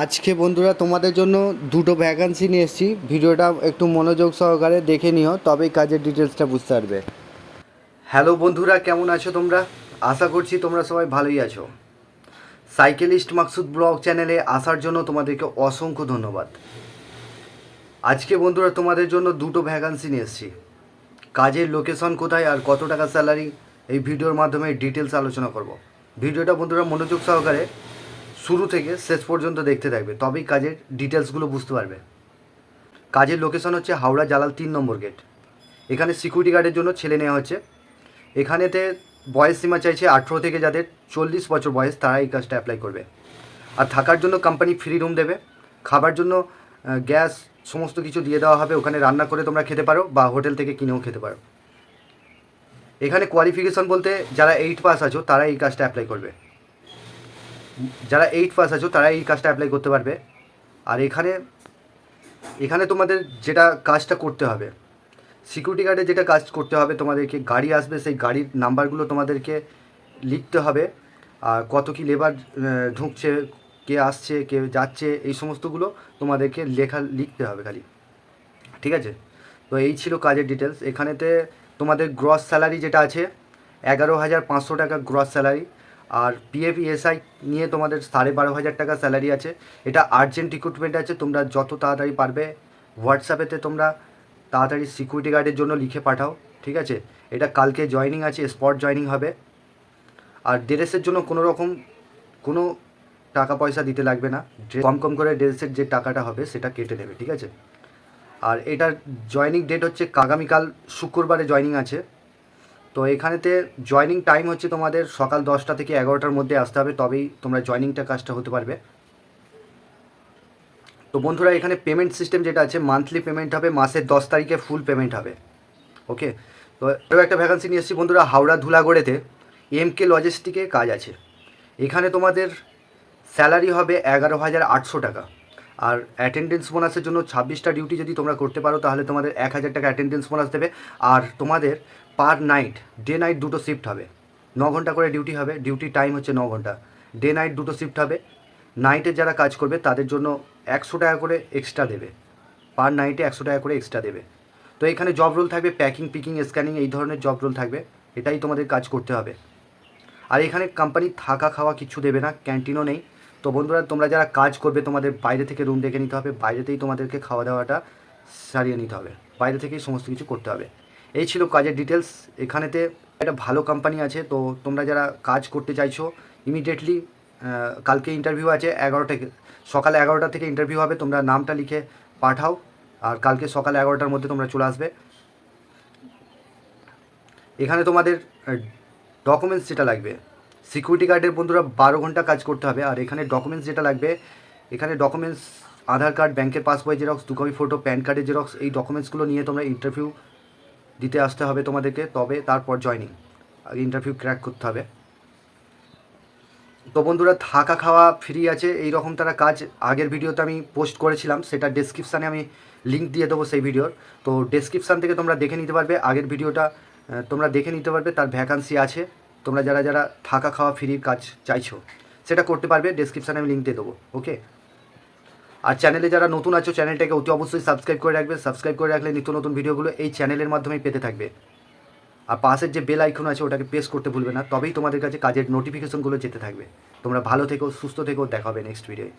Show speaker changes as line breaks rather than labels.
আজকে বন্ধুরা তোমাদের জন্য দুটো ভ্যাকান্সি নিয়ে এসেছি। ভিডিওটা একটু মনোযোগ সহকারে দেখে নিও, তবেই কাজের ডিটেলসটা বুঝতে পারবে। হ্যালো বন্ধুরা, কেমন আছো তোমরা? আশা করছি তোমরা সবাই ভালোই আছো। সাইকেলিস্ট মাকসুদ ব্লগ চ্যানেলে আসার জন্য তোমাদেরকে অসংখ্য ধন্যবাদ। আজকে বন্ধুরা তোমাদের জন্য দুটো ভ্যাকান্সি নিয়ে এসেছি। কাজের লোকেশন কোথায় আর কত টাকা স্যালারি, এই ভিডিওর মাধ্যমে ডিটেলস আলোচনা করব। ভিডিওটা বন্ধুরা মনোযোগ সহকারে শুরু থেকে শেষ পর্যন্ত দেখতে থাকবে, তবেই কাজের ডিটেলসগুলো বুঝতে পারবে। কাজের লোকেশন হচ্ছে হাওড়া জালাল 3 নম্বর গেট। এখানে সিকিউরিটি গার্ডের জন্য ছেলে নেওয়া হচ্ছে। এখানেতে বয়স সীমা চাইছে 18 থেকে যাদের 40 বছর বয়স, তারা এই কাজটা অ্যাপ্লাই করবে। আর থাকার জন্য কোম্পানি ফ্রি রুম দেবে। খাবার জন্য গ্যাস সমস্ত কিছু দিয়ে দেওয়া হবে। ওখানে রান্না করে তোমরা খেতে পারো বা হোটেল থেকে কিনেও খেতে পারো। এখানে কোয়ালিফিকেশন বলতে যারা 8 পাস আছো তারা এই কাজটা অ্যাপ্লাই করবে। যারা 8 পাস আছো তারা এই কাজটা অ্যাপ্লাই করতে পারবে। আর এখানে তোমাদের যেটা কাজটা করতে হবে, সিকিউরিটি গার্ডে যেটা কাজ করতে হবে, তোমাদেরকে গাড়ি আসবে, সেই গাড়ির নাম্বারগুলো তোমাদেরকে লিখতে হবে। আর কত কি লেবার ঢুকছে, কে আসছে, কে যাচ্ছে, এই সমস্তগুলো তোমাদেরকে লিখতে হবে খালি। ঠিক আছে? তো এই ছিল কাজের ডিটেলস। এখানেতে তোমাদের গ্রস স্যালারি যেটা আছে 11,500 টাকা গ্রস স্যালারি। আর পিএফ ইএসআই নিয়ে তোমাদের 12,500 টাকা স্যালারি আছে। এটা আর্জেন্ট রিক্রুটমেন্ট আছে। তোমরা যত তাড়াতাড়ি পারবে হোয়াটসঅ্যাপেতে তোমরা তাড়াতাড়ি সিকিউরিটি গার্ডের জন্য লিখে পাঠাও। ঠিক আছে? এটা কালকে জয়নিং আছে, স্পট জয়নিং হবে। আর ড্রেসের জন্য কোনো টাকা পয়সা দিতে লাগবে না। কম কম করে ড্রেসের যে টাকাটা হবে সেটা কেটে দেবে। ঠিক আছে? আর এটার জয়নিং ডেট হচ্ছে আগামীকাল শুক্রবারে জয়নিং আছে। তো এখানেতে জয়নিং টাইম হচ্ছে তোমাদের সকাল 10টা থেকে 11টার মধ্যে আসতে হবে, তবেই তোমরা জয়নিংটা কাজটা হতে পারবে। তো বন্ধুরা, এখানে পেমেন্ট সিস্টেম যেটা আছে, মান্থলি পেমেন্ট হবে, মাসের 10 তারিখে ফুল পেমেন্ট হবে। ওকে? তো আরও একটা ভ্যাকান্সি নিয়ে এসেছি বন্ধুরা, হাওড়া ধুলাগড়েতে এমকে লজিস্টিকে কাজ আছে। এখানে তোমাদের স্যালারি হবে 11,800 টাকা। আর অ্যাটেন্ডেন্স বোনাসের জন্য 26টা ডিউটি যদি তোমরা করতে পারো তাহলে তোমাদের 1,000 টাকা অ্যাটেন্ডেন্স বোনাস দেবে। আর তোমাদের পার নাইট, ডে নাইট দুটো শিফট হবে। 9 ঘন্টা করে ডিউটি হবে। ডিউটি টাইম হচ্ছে 9 ঘন্টা। ডে নাইট দুটো শিফট হবে। নাইটে যারা কাজ করবে তাদের জন্য 100 টাকা করে এক্সট্রা দেবে। পার নাইটে 100 টাকা করে এক্সট্রা দেবে। তো এখানে জব রোল থাকবে প্যাকিং, পিকিং, স্ক্যানিং, এই ধরনের জব রোল থাকবে। এটাই তোমাদের কাজ করতে হবে। আর এখানে কোম্পানি থাকা খাওয়া কিছু দেবে না, ক্যান্টিনও নেই। তো বন্ধুরা, তোমরা যারা কাজ করবে তোমাদের বাইরে থেকে রুম দেখে নিতে হবে। বাইরেতেই তোমাদেরকে খাওয়া দাওয়াটা সারিয়ে নিতে হবে। বাইরে থেকেই সমস্ত কিছু করতে হবে। এই ছিল কাজের ডিটেলস। এখানেতে একটা ভালো কোম্পানি আছে। তো তোমরা যারা কাজ করতে চাইছো ইমিডিয়েটলি, কালকে ইন্টারভিউ আছে 11 থেকে, সকাল 11টা থেকে ইন্টারভিউ হবে। তোমরা নামটা লিখে পাঠাও। আর কালকে সকাল 11টার মধ্যে তোমরা চলে আসবে। এখানে তোমাদের ডকুমেন্টস যেটা লাগবে, সিকিউরিটি গার্ডের বন্ধুরা 12 ঘন্টা কাজ করতে হবে। আর এখানে ডকুমেন্টস যেটা লাগবে, এখানে ডকুমেন্টস আধার কার্ড, ব্যাংকের পাসবই জেরক্স, 2 কপি ফটো, প্যান কার্ডের জেরক্স, এই ডকুমেন্টসগুলো নিয়ে তোমরা ইন্টারভিউ দিতে আসতে হবে তোমাদেরকে। তবে তারপর জয়নিং, আগে ইন্টারভিউ ক্র্যাক করতে হবে। তো বন্ধুরা, থাকা খাওয়া ফ্রি আছে। এই রকম তারা কাজ আগের ভিডিওতে আমি পোস্ট করেছিলাম, সেটা ডেসক্রিপশানে আমি লিঙ্ক দিয়ে দেবো সেই ভিডিওর। তো ডেসক্রিপশান থেকে তোমরা দেখে নিতে পারবে, আগের ভিডিওটা তোমরা দেখে নিতে পারবে। তার ভ্যাকান্সি আছে। তোমরা যারা যারা থাকা খাওয়া ফ্রির কাজ চাইছো সেটা করতে পারবে। ডেসক্রিপশানে আমি লিঙ্ক দিয়ে দেবো। ওকে? আর চ্যানেলে যারা নতুন আছো চ্যানেলটাকে অতি অবশ্যই সাবস্ক্রাইব করে রাখবে। সাবস্ক্রাইব করে রাখলে নিত্য নতুন ভিডিওগুলো এই চ্যানেলের মাধ্যমেই পেতে থাকবে। আর পাশের যে বেল আইকন আছে ওটাকে প্রেস করতে ভুলবে না, তবেই তোমাদের কাছে কাজের নোটিফিকেশনগুলো যেতে থাকবে। তোমরা ভালো থেকো, সুস্থ থেকো, দেখা হবে নেক্সট ভিডিওয়ে।